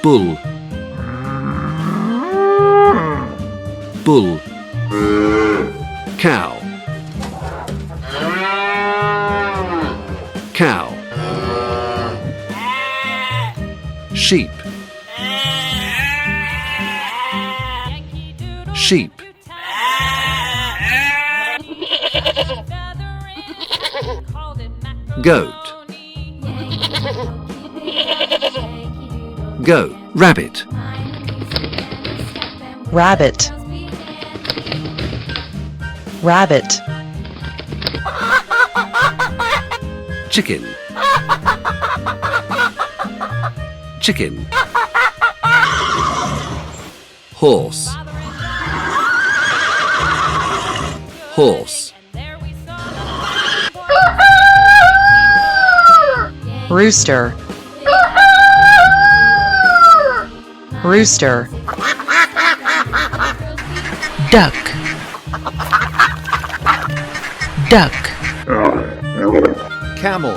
bull, bull, cow, cow, sheep, sheep, goat, goat, rabbit, rabbit, rabbit, chicken, chicken, horse, horse, rooster, rooster, duck, duck, camel,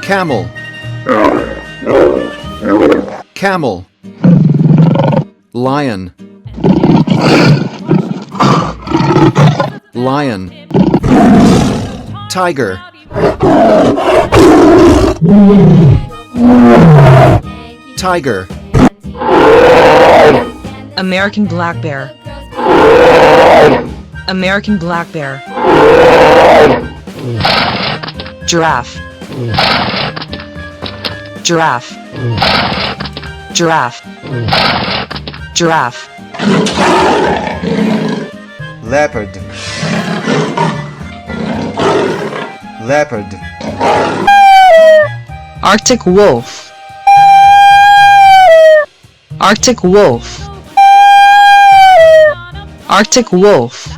camel, camel, lion, lion, tiger, tiger, American black bear, American black bear, giraffe, giraffe, giraffe, giraffe, leopard, leopard, Arctic wolf, Arctic wolf, Arctic wolf,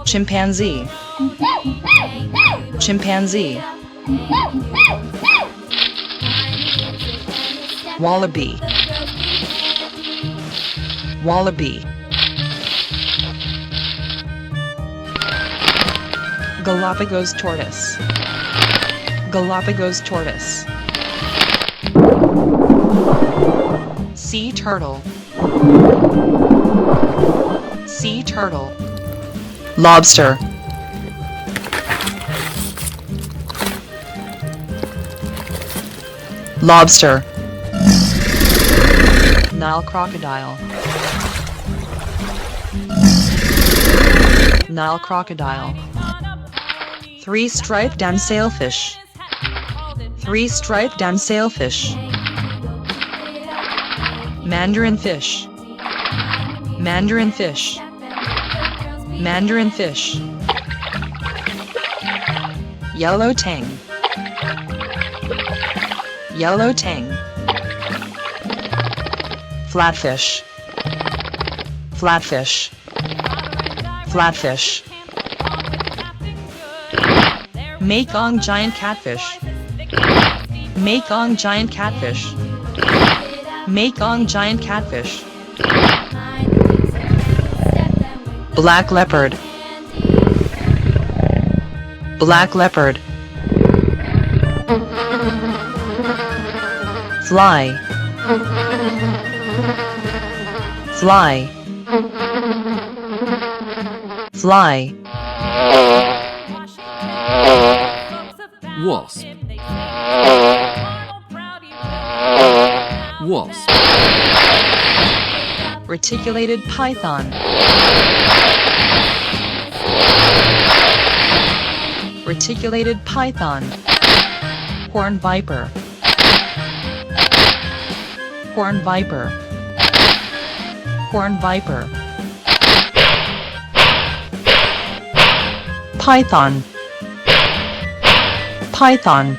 chimpanzee, chimpanzee, wallaby, wallaby, Galapagos tortoise, Galapagos tortoise, sea turtle, sea turtle, lobster, lobster, Nile crocodile, Nile crocodile, three-striped dam sailfish, three-striped dam sailfish, mandarin fish, mandarin fish, mandarin fish, yellow tang, yellow tang, flatfish, flatfish, flatfish, Mekong giant catfish, Mekong giant catfish, Mekong giant catfish, black leopard, black leopard, fly, fly, fly, wasp, wasp, reticulated python, reticulated python, horn viper, horn viper, horn viper, python, python,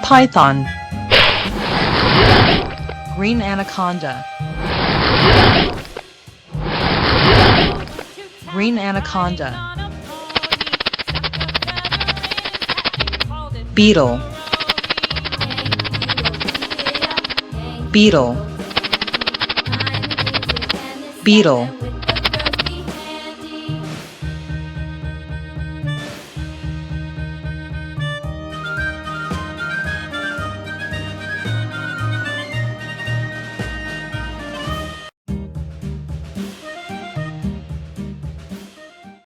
python, green anaconda, green anaconda, beetle, beetle, beetle,